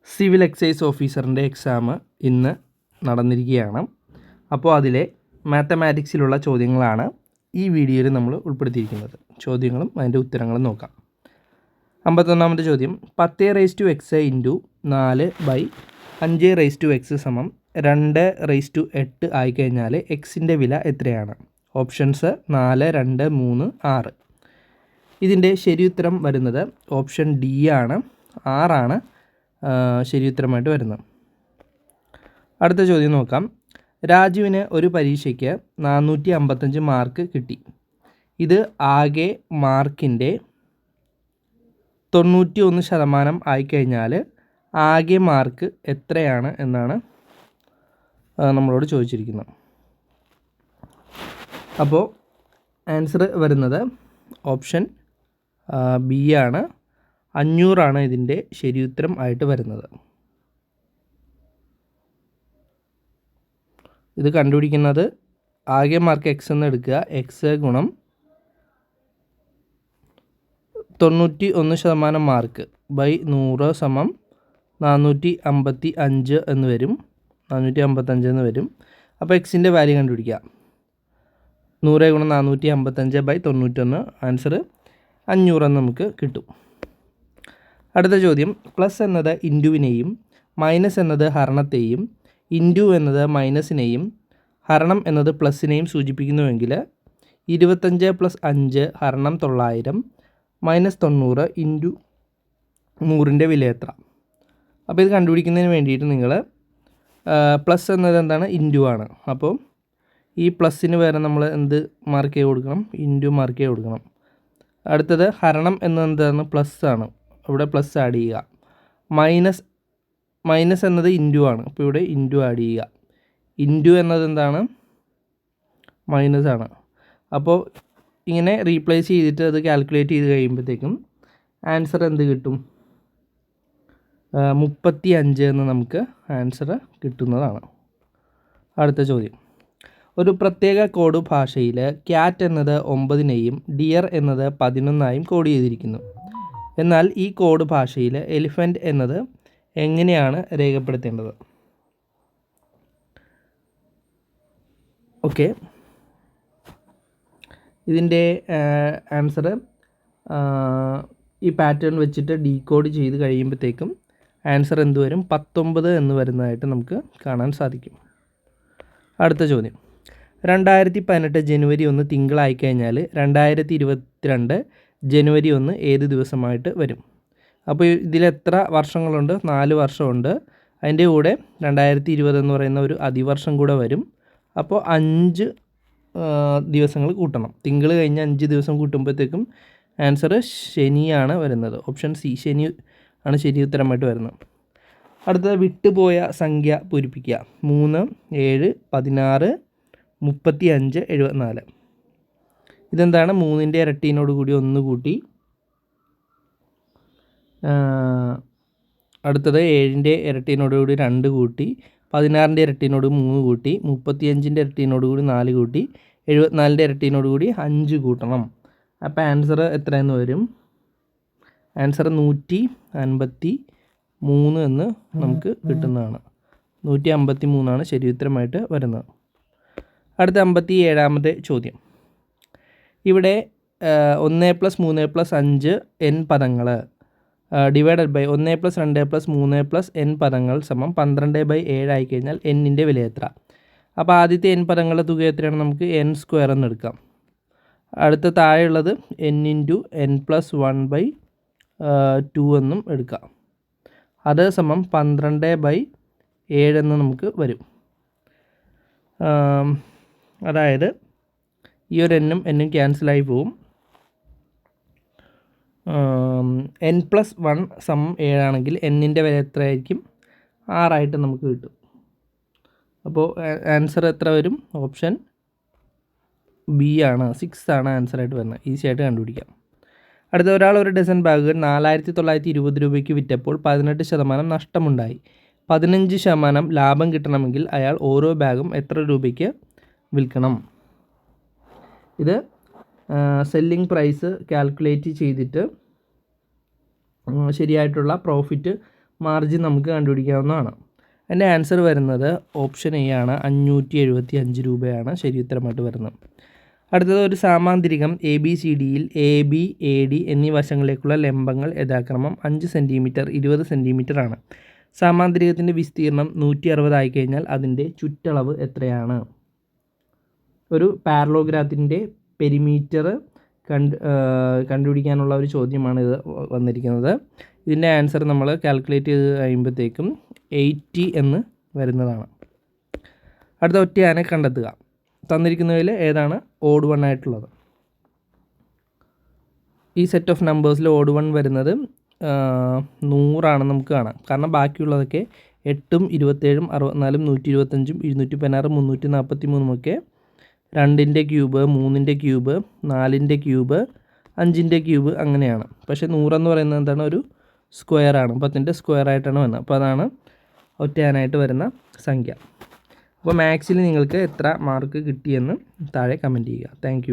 Civil excise ഓഫീസറിൻ്റെ exam ഇന്ന് നടന്നിരിക്കുകയാണ്. അപ്പോൾ അതിലെ മാത്തമാറ്റിക്സിലുള്ള ചോദ്യങ്ങളാണ് ഈ വീഡിയോയിൽ നമ്മൾ ഉൾപ്പെടുത്തിയിരിക്കുന്നത്. ചോദ്യങ്ങളും അതിൻ്റെ ഉത്തരങ്ങളും നോക്കാം. 51ാമത്തെ ചോദ്യം, 10⁻x ഇൻറ്റു 4/5⁻x സമം 2�8 ആയിക്കഴിഞ്ഞാൽ എക്സിൻ്റെ വില എത്രയാണ്? ഓപ്ഷൻസ് 4, 2, 3, 6. ഇതിൻ്റെ ശരിയുത്തരം വരുന്നത് ഓപ്ഷൻ ഡി ആണ്, 6 ശരി ഉത്തരമായിട്ട് വരുന്നത്. അടുത്ത ചോദ്യം നോക്കാം. രാജുവിന് ഒരു പരീക്ഷയ്ക്ക് 455 മാർക്ക് കിട്ടി. ഇത് ആകെ മാർക്കിൻ്റെ 91% ആയിക്കഴിഞ്ഞാൽ ആകെ മാർക്ക് എത്രയാണ് എന്നാണ് നമ്മളോട് ചോദിച്ചിരിക്കുന്നത്. അപ്പോൾ ആൻസർ വരുന്നത് ഓപ്ഷൻ ബി ആണ്, 500 ഇതിൻ്റെ ശരിയുത്തരം ആയിട്ട് വരുന്നത്. ഇത് കണ്ടുപിടിക്കുന്നത് ആകെ മാർക്ക് എക്സ് എന്ന് എടുക്കുക. എക്സ് ഗുണം 91% മാർക്ക് ബൈ 100 സമം 455 എന്ന് വരും. 455 എന്ന് വരും. അപ്പോൾ എക്സിൻ്റെ വാല്യൂ കണ്ടുപിടിക്കുക. 100 ഗുണം 455 ബൈ 91, ആൻസർ 500 എന്ന് നമുക്ക് കിട്ടും. അടുത്ത ചോദ്യം, പ്ലസ് എന്നത് ഇൻറ്റുവിനെയും മൈനസ് എന്നത് ഹരണത്തെയും ഇൻറ്റു എന്നത് മൈനസിനെയും ഹരണം എന്നത് പ്ലസിനെയും സൂചിപ്പിക്കുന്നുവെങ്കിൽ 25 + 5 ഹരണം 900 മൈനസ് 90 ഇൻറ്റു 100ൻ്റെ വില എത്ര? അപ്പോൾ ഇത് കണ്ടുപിടിക്കുന്നതിന് വേണ്ടിയിട്ട് നിങ്ങൾ പ്ലസ് എന്നത് എന്താണ്? ഇൻറ്റു ആണ്. അപ്പോൾ ഈ പ്ലസ്സിന് വേറെ നമ്മൾ എന്ത് മാർക്ക് ചെയ്ത് കൊടുക്കണം? ഇൻറ്റു മാർക്ക് ചെയ്ത് കൊടുക്കണം. അടുത്തത് ഹരണം എന്നത് എന്താണ്? പ്ലസ് ആണ്. ഇവിടെ പ്ലസ് ആഡ് ചെയ്യുക. മൈനസ് എന്നത് ഇൻറ്റു ആണ്. അപ്പോൾ ഇവിടെ ഇൻറ്റു ആഡ് ചെയ്യുക. ഇൻറ്റു എന്നത് എന്താണ്? മൈനസ് ആണ്. അപ്പോൾ ഇങ്ങനെ റീപ്ലേസ് ചെയ്തിട്ട് അത് കാൽക്കുലേറ്റ് ചെയ്ത് കഴിയുമ്പോഴത്തേക്കും ആൻസർ എന്ത് കിട്ടും? 35 എന്ന് നമുക്ക് ആൻസർ കിട്ടുന്നതാണ്. അടുത്ത ചോദ്യം, ഒരു പ്രത്യേക കോഡ് ഭാഷയിൽ ക്യാറ്റ് എന്നത് 9നെയും ഡിയർ എന്നത് 11ആയും കോഡ് ചെയ്തിരിക്കുന്നു. എന്നാൽ ഈ കോഡ് ഭാഷയിൽ എലിഫൻറ്റ് എന്നത് എങ്ങനെയാണ് രേഖപ്പെടുത്തേണ്ടത്? ഓക്കെ, ഇതിൻ്റെ ആൻസർ ഈ പാറ്റേൺ വെച്ചിട്ട് ഡീകോഡ് ചെയ്ത് കഴിയുമ്പോഴത്തേക്കും ആൻസർ എന്ത് വരും? 19 എന്ന് വരുന്നതായിട്ട് നമുക്ക് കാണാൻ സാധിക്കും. അടുത്ത ചോദ്യം, 2018 ജനുവരി 1 തിങ്കളായി കഴിഞ്ഞാൽ 2022 ജനുവരി 1 ഏത് ദിവസമായിട്ട് വരും? അപ്പോൾ ഇതിലെത്ര വർഷങ്ങളുണ്ട്? 4 വർഷമുണ്ട്. അതിൻ്റെ കൂടെ 2020 എന്ന് പറയുന്ന ഒരു അതിവർഷം കൂടെ വരും. അപ്പോൾ 5 ദിവസങ്ങൾ കൂട്ടണം. തിങ്കൾ കഴിഞ്ഞ് 5 ദിവസം കൂട്ടുമ്പോഴത്തേക്കും ആൻസർ ശനിയാണ് വരുന്നത്. ഓപ്ഷൻ സി, ശനി ആണ് ശരി ഉത്തരമായിട്ട് വരുന്നത്. അടുത്തത്, വിട്ടുപോയ സംഖ്യ പൂരിപ്പിക്കുക. 3, 7, 16, 35, 74. ഇതെന്താണ്? 3ൻ്റെ ഇരട്ടീനോട് കൂടി 1 കൂട്ടി. അടുത്തത് 7ൻ്റെ ഇരട്ടീനോട് കൂടി 2 കൂട്ടി. 16ൻ്റെ ഇരട്ടീനോട് 3 കൂട്ടി. 35ൻ്റെ ഇരട്ടീനോട് കൂടി 4 കൂട്ടി. 74ൻ്റെ ഇരട്ടീനോട് കൂടി 5 കൂട്ടണം. അപ്പോൾ ആൻസർ എത്രയെന്ന് വരും? ആൻസർ 153 എന്ന് നമുക്ക് കിട്ടുന്നതാണ്. 153 ശരി ഉത്തരമായിട്ട് വരുന്നത്. അടുത്ത 57ാമത്തെ ചോദ്യം, ഇവിടെ 1 + 3 + 5 n പദങ്ങൾ ഡിവൈഡഡ് ബൈ 1 + 2 + 3 + n പദങ്ങൾ സമം 12/7 ആയിക്കഴിഞ്ഞാൽ എന്നിൻ്റെ വില എത്ര? അപ്പോൾ ആദ്യത്തെ n പദങ്ങളുടെ തുക എത്രയാണ്? നമുക്ക് n² എന്ന് എടുക്കാം. അടുത്ത താഴെയുള്ളത് n × n + 1/2 എന്നും എടുക്കാം. അത് സമം 12/7 എന്ന് നമുക്ക് വരും. അതായത് ഈ ഒരു എന്നും എന്നും ക്യാൻസലായി പോവും. n + 1 = 7 ആണെങ്കിൽ എന്നിൻ്റെ വില എത്രയായിരിക്കും? 6 നമുക്ക് കിട്ടും. അപ്പോൾ ആൻസർ എത്ര വരും? ഓപ്ഷൻ ബി ആണ്, 6 ആൻസറായിട്ട് വരുന്നത്. ഈസി ആയിട്ട് കണ്ടുപിടിക്കാം. അടുത്ത, ഒരാൾ ഒരു ഡസൻ ബാഗുകൾ 4920 രൂപയ്ക്ക് വിറ്റപ്പോൾ 18% നഷ്ടമുണ്ടായി. 15% ലാഭം കിട്ടണമെങ്കിൽ അയാൾ ഓരോ ബാഗും എത്ര രൂപയ്ക്ക് വിൽക്കണം? ഇത് സെല്ലിംഗ് പ്രൈസ് കാൽക്കുലേറ്റ് ചെയ്തിട്ട് ശരിയായിട്ടുള്ള പ്രോഫിറ്റ് മാർജിൻ നമുക്ക് കണ്ടുപിടിക്കാവുന്നതാണ്. എൻ്റെ ആൻസർ വരുന്നത് ഓപ്ഷൻ എ ആണ്, 575 രൂപയാണ് ശരി ഉത്തരമായിട്ട് വരുന്നത്. അടുത്തത് ഒരു സാമാന്തരികം എ ബി സി ഡിയിൽ എ ബി എ ഡി എന്നീ വശങ്ങളിലേക്കുള്ള ലംബങ്ങൾ യഥാക്രമം 5 സെൻറ്റിമീറ്റർ 20 സെൻറ്റിമീറ്റർ ആണ്. സാമാന്തരികത്തിൻ്റെ വിസ്തീർണം 160 ആയിക്കഴിഞ്ഞാൽ അതിൻ്റെ ചുറ്റളവ് എത്രയാണ്? ഒരു പാരലോഗ്രാഫിൻ്റെ പെരിമീറ്റർ കണ്ടുപിടിക്കാനുള്ള ഒരു ചോദ്യമാണ് ഇത് വന്നിരിക്കുന്നത്. ഇതിൻ്റെ ആൻസർ നമ്മൾ കാൽക്കുലേറ്റ് ചെയ്ത് കഴിയുമ്പോഴത്തേക്കും 80 എന്ന് വരുന്നതാണ്. അടുത്ത ഒറ്റയാനെ കണ്ടെത്തുക. തന്നിരിക്കുന്നതിൽ ഏതാണ് ഓഡ് വൺ ആയിട്ടുള്ളത്? ഈ സെറ്റ് ഓഫ് നമ്പേഴ്സിൽ ഓഡ് വൺ വരുന്നത് 100 നമുക്ക് കാണാം. കാരണം ബാക്കിയുള്ളതൊക്കെ 8ഉം 27ഉം 64ഉം 125ഉം 216ഉം 343ഉം ഒക്കെ 2ൻ്റെ ക്യൂബ് 3ൻ്റെ ക്യൂബ് 4ൻ്റെ ക്യൂബ് 5ൻ്റെ ക്യൂബ് അങ്ങനെയാണ്. പക്ഷേ 100 എന്ന് പറയുന്നത് എന്താണ്? ഒരു സ്ക്വയറാണ്. 10ൻ്റെ സ്ക്വയർ ആയിട്ടാണ് വരുന്നത്. അപ്പോൾ അതാണ് ഒറ്റയാനായിട്ട് വരുന്ന സംഖ്യ. അപ്പോൾ മാത്സിൽ നിങ്ങൾക്ക് എത്ര മാർക്ക് കിട്ടിയെന്ന് താഴെ കമൻറ്റ് ചെയ്യുക. താങ്ക്